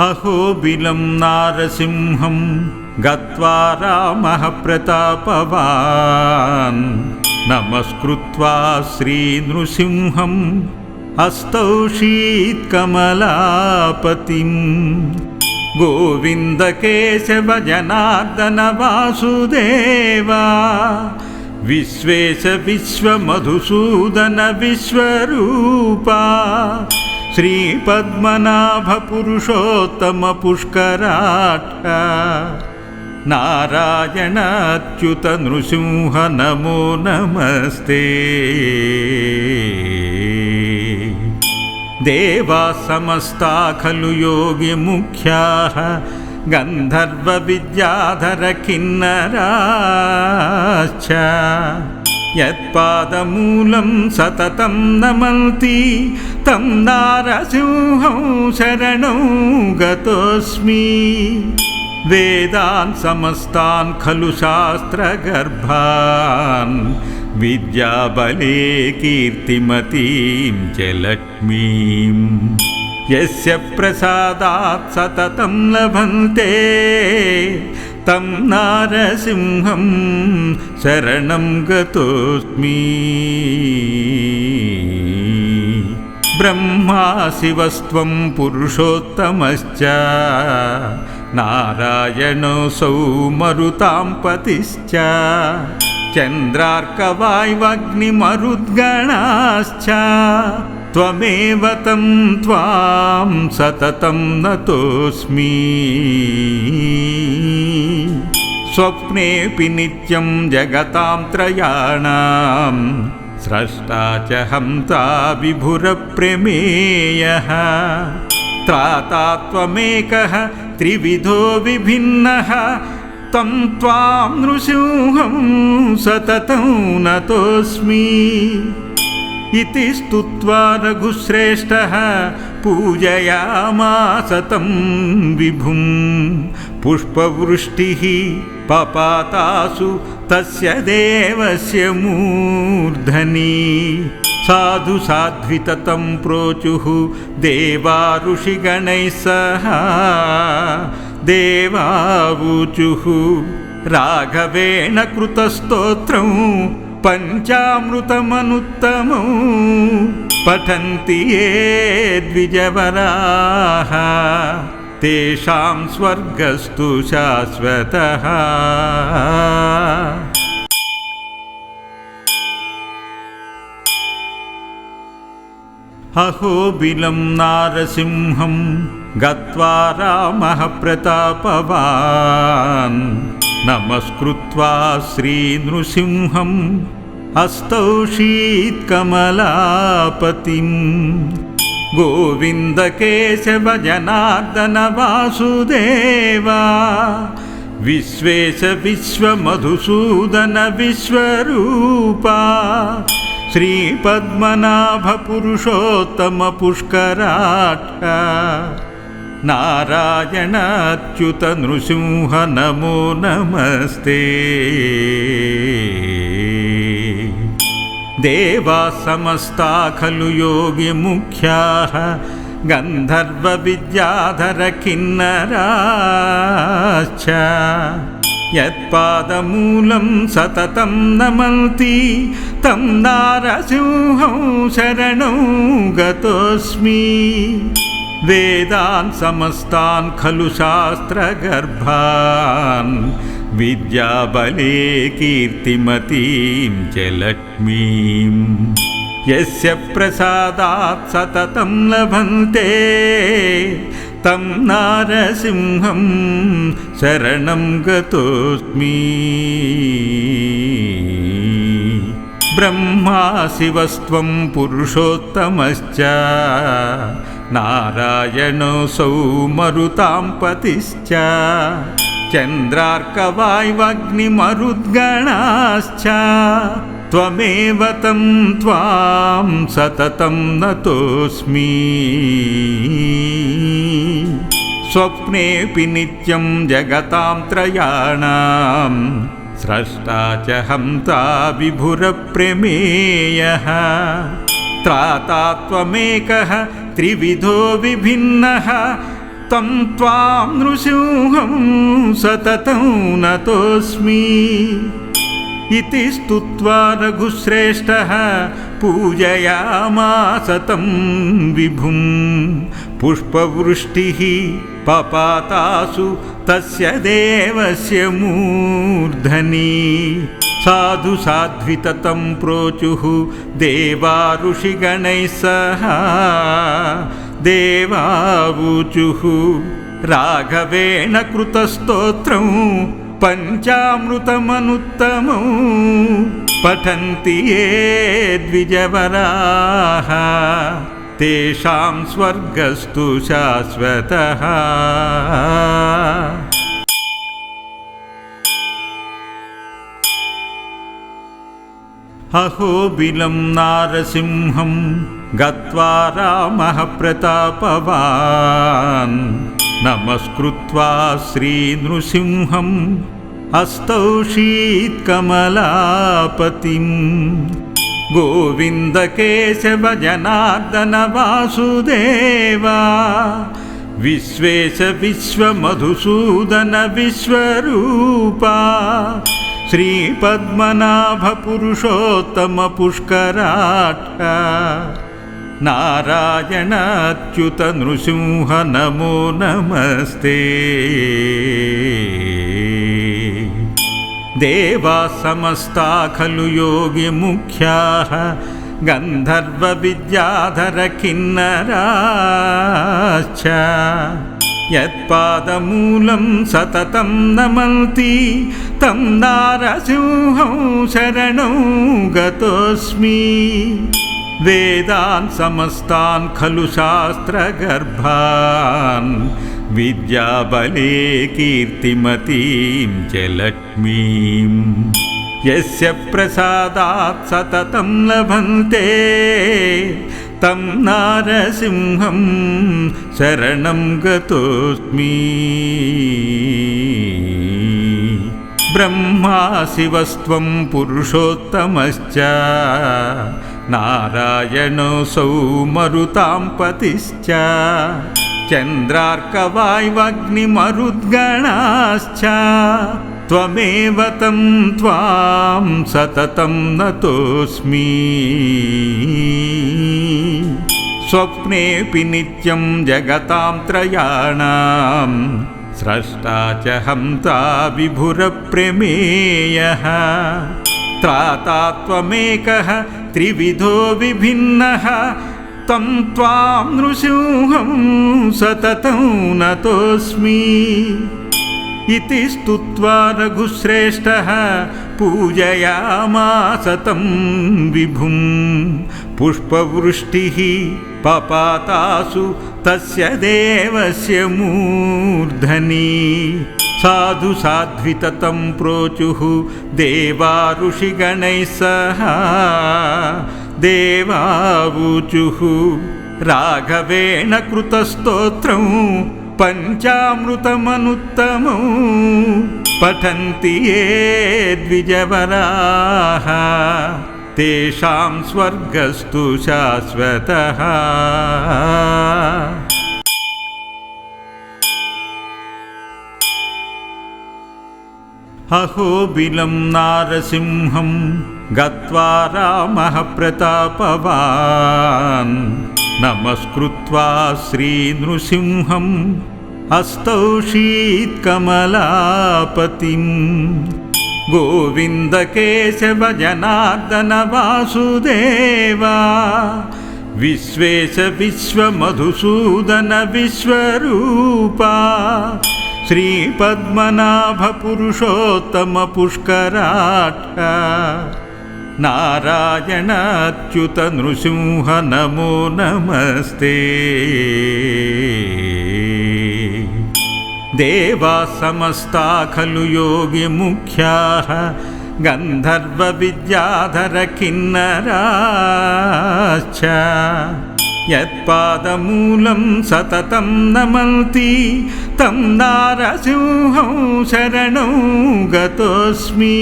अहोबिलं नारसिंहं गत्वा रामः प्रतापवान् नमस्कृत्वा श्रीनृसिंहं अस्तौषीत्कमलापतिं गोविन्द केशव जनार्दन वासुदेवा विश्वेश विश्वमधुसूदन विश्वरूपा श्रीपद्मनाभ पुरुषोत्तम पुष्कराट्ट नारायण अच्युत नृसिंह नमो नमस्ते। देवा समस्ता खलु योगिमुख्याः गन्धर्व विद्याधर किन्नराश्च यत्पादमूलं सततं नमन्ति तं नारसिंहं शरणं गतोऽस्मि। वेदान् समस्तान् खलु शास्त्रगर्भान् विद्याबले कीर्तिमतीं च लक्ष्मीं यस्य प्रसादात् सततं लभन्ते तं नारसिंहं शरणं गतोऽस्मि। ब्रह्मा शिवस्त्वं पुरुषोत्तमश्च नारायणोऽसौ मरुतां पतिश्च चन्द्रार्कवायुवग्निमरुद्गणाश्च त्वमेव तं त्वां सततं नतोऽस्मि। स्वप्नेऽपि नित्यं जगतां त्रयाणां स्रष्टा च हन्ता विभुरप्रमेयः त्राता त्वमेकः त्रिविधो विभिन्नः तं त्वां नृसिंहं सततं नतोऽस्मि। इति स्तुत्वा रघुश्रेष्ठः पूजयामास तं विभुं पुष्पवृष्टिः पपातासु तस्य देवस्य मूर्धनि साधु साध्वितं प्रोचुः देवा ऋषिगणैः सह देवावूचुः राघवेण कृतस्तोत्रं पञ्चामृतमनुत्तमं पठन्ति ये द्विजवराः तेषां स्वर्गस्तु शाश्वतः। अहोबिलं नारसिंहं गत्वा रामः प्रतापवान् नमस्कृत्वा श्रीनृसिंहं अस्तौषीत्कमलापतिं गोविन्द केशव जनार्दन वासुदेवा विश्वेश विश्वमधुसूदन विश्वरूपा श्रीपद्मनाभ पुरुषोत्तम पुष्कराट्ट नारायण अच्युत नृसिंह नमो नमस्ते। देवा समस्ता खलु योगिमुख्याः गन्धर्व विद्याधर किन्नराश्च यत्पादमूलं सततं नमन्ति तं नारसिंहं शरणं गतोऽस्मि। वेदान् समस्तान् खलु शास्त्रगर्भान् विद्याबले कीर्तिमतीं च लक्ष्मीं यस्य प्रसादात् सततं लभन्ते तं नारसिंहं शरणं गतोऽस्मि। ब्रह्मा शिवस्त्वं पुरुषोत्तमश्च नारायणोऽसौ मरुतां पतिश्च चन्द्रार्कवायुवग्निमरुद्गणाश्च त्वमेव तं त्वां सततं नतोऽस्मि। स्वप्नेऽपि नित्यं जगतां त्रयाणां स्रष्टा च हन्ता विभुरप्रमेयः त्राता त्वमेकः त्रिविधो विभिन्नः तं त्वां नृसिंहं सततं नतोऽस्मि इति स्तुत्वा रघुश्रेष्ठः पूजयामास तं विभुं पुष्पवृष्टिः पपातासु तस्य देवस्य मूर्धनि साधु साध्वितं प्रोचुः देवा ऋषिगणैः सह देवावूचुः राघवेण कृतस्तोत्रं पञ्चामृतमनुत्तमं पठन्ति ये द्विजवराः तेषां स्वर्गस्तु शाश्वतः। अहोबिलं नारसिंहं गत्वा रामः प्रतापवान् नमस्कृत्वा श्रीनृसिंहम् अस्तौषीत्कमलापतिं गोविन्द केशव जनार्दन वासुदेवा विश्वेश विश्वमधुसूदन विश्वरूपा श्रीपद्मनाभ पुरुषोत्तम पुष्कराट्ट नारायण अच्युत नृसिंह नमो नमस्ते। देवा समस्ता खलु योगिमुख्याः गन्धर्व विद्याधर किन्नराश्च यत्पादमूलं सततं नमन्ति तं नारसिंहं शरणं गतोऽस्मि वेदान् समस्तान् खलु शास्त्रगर्भान् विद्याबले कीर्तिमतीं च लक्ष्मीं यस्य प्रसादात् सततं लभन्ते तं नारसिंहं शरणं गतोऽस्मि। ब्रह्मा शिवस्त्वं पुरुषोत्तमश्च नारायणोऽसौ मरुतां पतिश्च चन्द्रार्कवायुवग्निमरुद्गणाश्च त्वमेव तं त्वां सततं नतोऽस्मि। स्वप्नेऽपि नित्यं जगतां त्रयाणां स्रष्टा च हन्ता विभुरप्रमेयः त्राता त्वमेकः त्रिविधो विभिन्नः तं त्वां नृसिंहं सततं नतोऽस्मि इति स्तुत्वा रघुश्रेष्ठः पूजयामास तं विभुं पुष्पवृष्टिः पपातासु तस्य देवस्य मूर्धनि साधु साध्वितं प्रोचुः देवा ऋषिगणैः सह देवावूचुः राघवेण कृतस्तोत्रं पञ्चामृतमनुत्तमं पठन्ति ये द्विजवराः तेषां स्वर्गस्तु शाश्वतः। अहोबिलं नारसिंहं गत्वा रामः प्रतापवान् नमस्कृत्वा श्रीनृसिंहम् अस्तौषीत्कमलापतिं गोविन्द केशव जनार्दन वासुदेवा विश्वेश विश्वमधुसूदन विश्वरूपा श्रीपद्मनाभ पुरुषोत्तम पुष्कराट्ट नारायण अच्युत नृसिंह नमो नमस्ते। देवा समस्ता खलु योगिमुख्याः गन्धर्व विद्याधर किन्नराश्च यत्पादमूलं सततं नमन्ति तं नारसिंहं शरणं गतोऽस्मि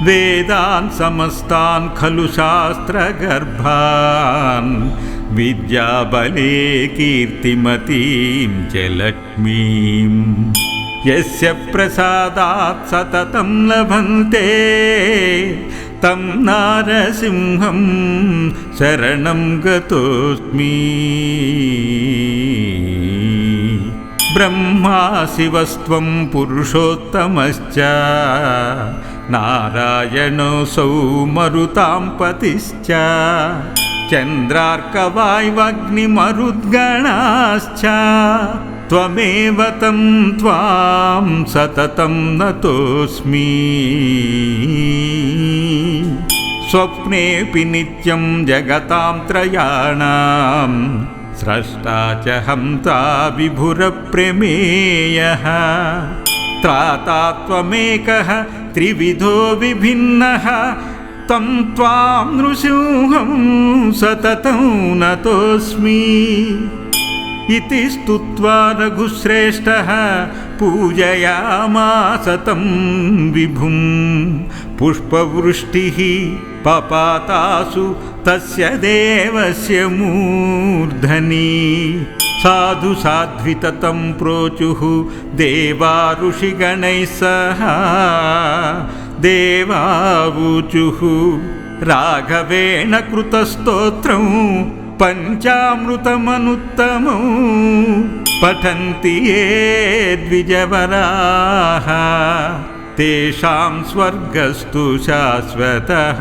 वेदान् समस्तान् खलु शास्त्रगर्भान् విద్యాబలే కీర్తిమతీం చ లక్ష్మీం యస్య ప్రసాదాత్ సతతం లభంతే తం నారసింహం శరణం గతోస్మి. బ్రహ్మా శివస్త్వం పురుషోత్తమశ్చ నారాయణోऽసౌ మరుతాం పతిశ్చ చంద్రార్కవాయువగ్నిమరుద్గణాశ్చ త్వమేవ తం త్వాం సతతం నతోస్మి. స్వప్నేపి నిత్యం జగతాం త్రయాణాం స్రష్టా చ హంతా విభురప్రమేయః త్రాతా త్వమేకః త్రివిధో విభిన్నః తం త్వాం నృసింహం సతతం నతోస్మి. ఇతి స్తుత్వా రఘుశ్రేష్ఠః పూజయామాస తం విభుం పుష్పవృష్టిః పపాతాసు తస్య దేవస్య మూర్ధని. సాధు సాధ్విత తం ప్రోచుః దేవా ఋషిగణైః సహ దేవావూచుః రాఘవేణ కృతస్తోత్రం పంచామృతమనుత్తమం పఠంతి యే ద్విజవరాః తేషాం స్వర్గస్తు శాశ్వతః.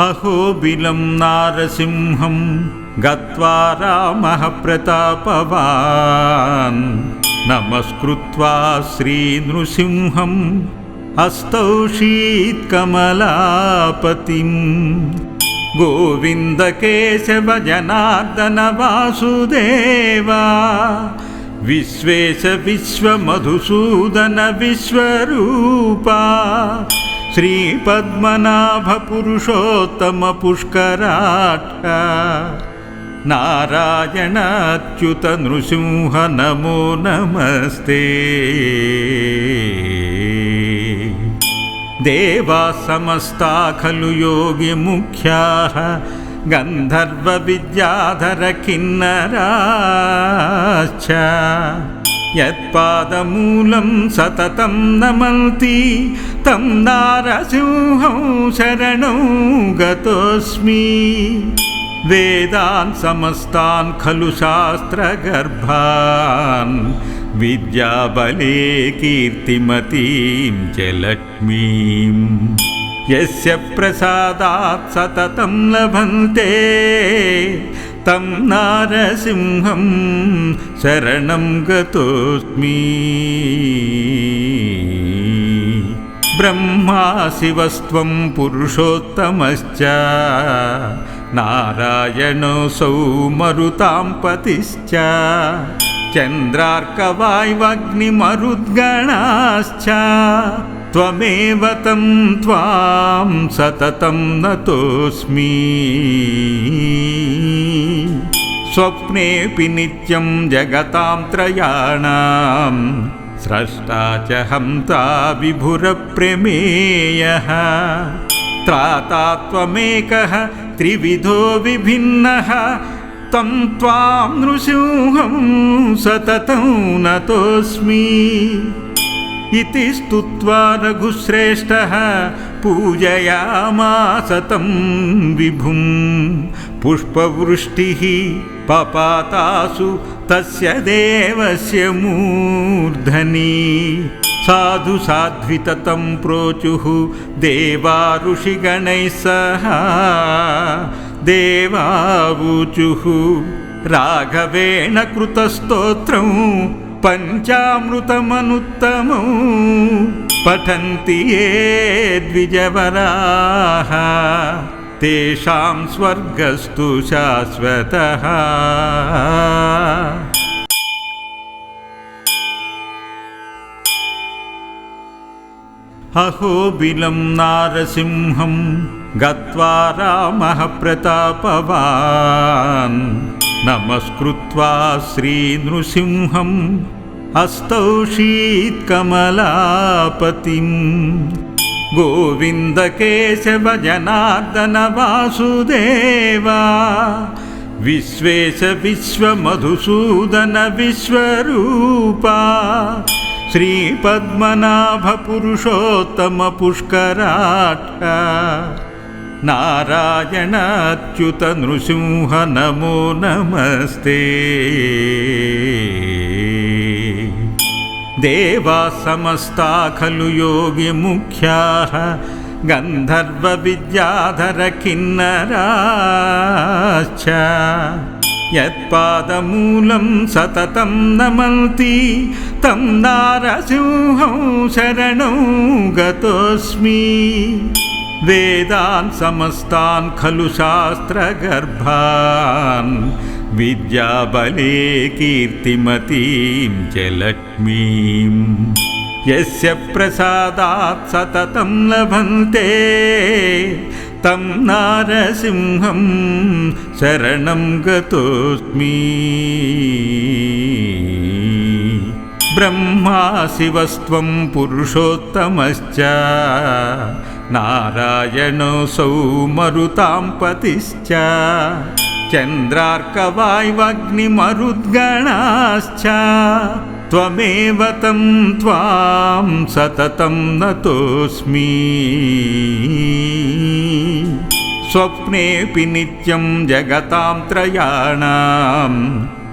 అహోబిలం నారసింహం గత్వా రామః ప్రతాపవాన్ నమస్కృత్వా శ్రీనృసింహం అస్తౌషీత్కమలాపతిం. గోవింద కేశవ జనార్దన వాసుదేవా విశ్వేశ విశ్వమధుసూదన విశ్వరూపా శ్రీపద్మనాభ పురుషోత్తమ పుష్కరాక్ష నారాయణ అచ్యుత నృసింహ నమో నమస్తే. దేవా సమస్తా ఖలు యోగి ముఖ్యాః గంధర్వ విద్యాధర కిన్నరాశ్చ యత్పాదమూలం సతతం నమంతి తం నారసింహం శరణం గతోస్మి. వేదాన్ సమస్తాన్ ఖలు శాస్త్రగర్భాన్ విద్యాబలే కీర్తిమతీం చ లక్ష్మీం యస్య ప్రసాదాత్ సతతం లభంతే తం నారసింహం శరణం గతోస్మి. బ్రహ్మా శివస్త్వం పురుషోత్తమశ్చ నారాయణోऽసౌ మరుతాం పతిశ్చ చంద్రార్కవాయువగ్నిమరుద్గణాశ్చ త్వమేవ తం త్వాం సతతం నతోస్మి. స్వప్నేపి నిత్యం జగతాం త్రయాణాం స్రష్టా చ హంతా విభురప్రమేయః త్రాతా త్వమేకః త్రివిధో విభిన్నః తం త్వాం నృసింహం సతతం నతోస్మి. ఇతి స్తుత్వా రఘుశ్రేష్ఠః పూజయామాస తం విభుం పుష్పవృష్టిః పపాతాసు తస్య దేవస్య మూర్ధని. సాధు సాధ్విత తం ప్రోచుః దేవా ఋషిగణైః సహ దేవావూచుః రాఘవేణ కృతస్తోత్రం పంచామృతమనుత్తమం పఠంతి యే ద్విజవరాః తేషాం స్వర్గస్తు శాశ్వతః. అహోబిలం నారసింహం గత్వా రామః ప్రతాపవాన్ నమస్కృత్వా శ్రీనృసింహం अस्तौषीत्कमलापतिं गोविन्द केशव जनार्दन वासुदेवा विश्वेश विश्वमधुसूदन विश्वरूपा श्रीपद्मनाभ पुरुषोत्तम पुष्कराट्ट नारायण अच्युत नृसिंह नमो नमस्ते। देवा समस्ता खलु योगिमुख्याः गन्धर्व विद्याधर किन्नराश्च यत्पादमूलं सततं नमन्ति तं नारसिंहं शरणं गतोऽस्मि। वेदान् समस्तान् खलु शास्त्रगर्भान् विद्याबले कीर्तिमतीं च लक्ष्मीं यस्य प्रसादात् सततं लभन्ते तं नारसिंहं शरणं गतोऽस्मि। ब्रह्मा शिवस्त्वं पुरुषोत्तमश्च नारायणोऽसौ मरुतां पतिश्च चन्द्रार्कवायुवग्निमरुद्गणाश्च त्वमेव तं त्वां सततं नतोऽस्मि। स्वप्नेऽपि नित्यं जगतां त्रयाणां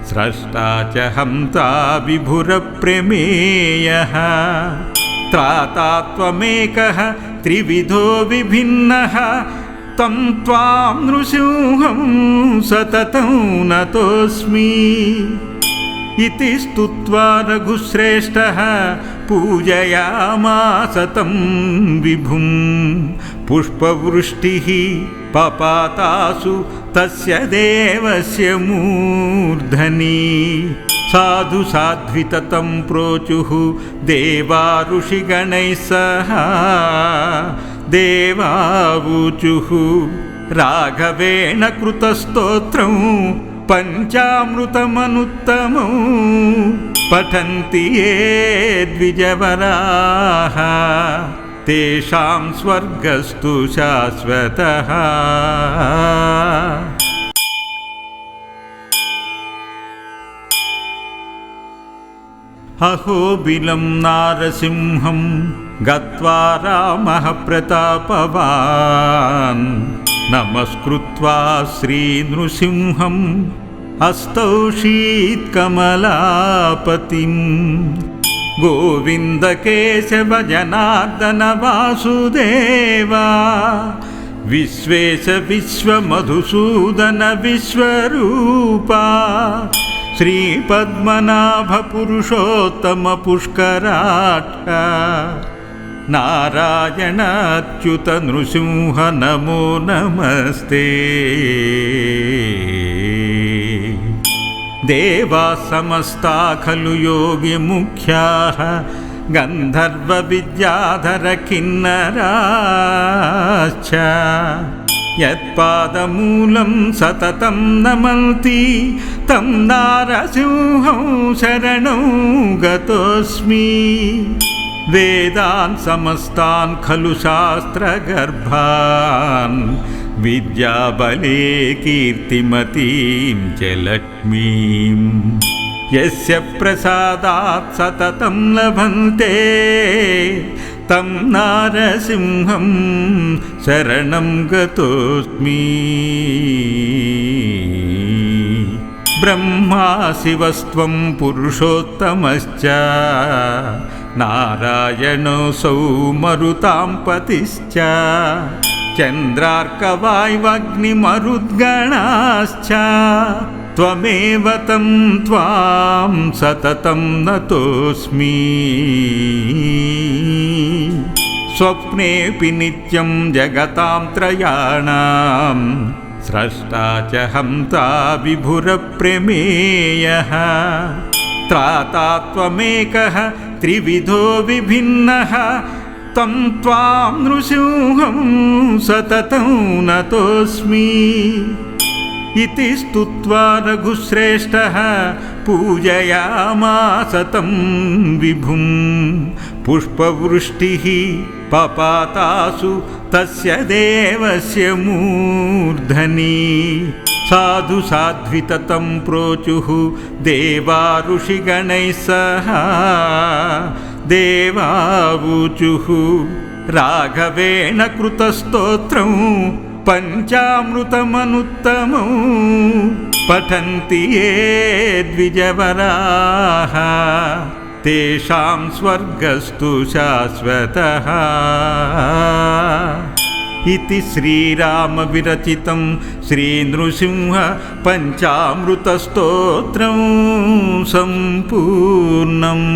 स्रष्टा च हन्ता विभुरप्रमेयः त्राता त्वमेकः त्रिविधो विभिन्नः तं त्वां नृसिंहं सततं नतोऽस्मि। इति स्तुत्वा रघुश्रेष्ठः पूजयामास तं विभुं पुष्पवृष्टिः पपातासु तस्य देवस्य मूर्धनि। साधु साध्वितं प्रोचुः देवा ऋषिगणैः सह देवावूचुः राघवेण कृतस्तोत्रं पञ्चामृतमनुत्तमं पठन्ति ये द्विजवराः तेषां स्वर्गस्तु शाश्वतः। अहोबिलं नारसिंहं गत्वा रामः प्रतापवान् नमस्कृत्वा श्रीनृसिंहम् अस्तौषीत्कमलापतिं गोविन्द केशव जनार्दन वासुदेवा विश्वेश विश्वमधुसूदन विश्वरूपा श्रीपद्मनाभ पुरुषोत्तम पुष्कराट्ट नारायण अच्युत नृसिंह नमो नमस्ते। देवा समस्ता खलु योगिमुख्याः गन्धर्व विद्याधर किन्नराश्च यत्पादमूलं सततं नमन्ति तं नारसिंहं शरणं गतोऽस्मि। वेदान् समस्तान् खलु शास्त्रगर्भान् विद्याबले कीर्तिमतीं च लक्ष्मीं यस्य प्रसादात् सततं लभन्ते तं नारसिंहं शरणं गतोऽस्मि। ब्रह्मा शिवस्त्वं पुरुषोत्तमश्च नारायणोऽसौ मरुतां पतिश्च चन्द्रार्कवायुवग्निमरुद्गणाश्च त्वमेव तं त्वां सततं नतोऽस्मि। स्वप्नेऽपि नित्यं जगतां त्रयाणां स्रष्टा च हन्ता विभुरप्रमेयः त्राता त्वमेकः त्रिविधो विभिन्नः तं त्वां नृसिंहं सततं नतोऽस्मि। इति स्तुत्वा रघुश्रेष्ठः पूजयामास तं विभुं पुष्पवृष्टिः पपातासु तस्य देवस्य मूर्धनि साधु साध्वितं प्रोचुः देवा ऋषिगणैः सह देवावूचुः राघवेण कृतस्तोत्रं पञ्चामृतमनुत्तमं पठन्ति ये द्विजवराः तेषां स्वर्गस्तु शाश्वतः इति श्रीरामविरचितं श्रीनृसिंह पञ्चामृतस्तोत्रं सम्पूर्णम्।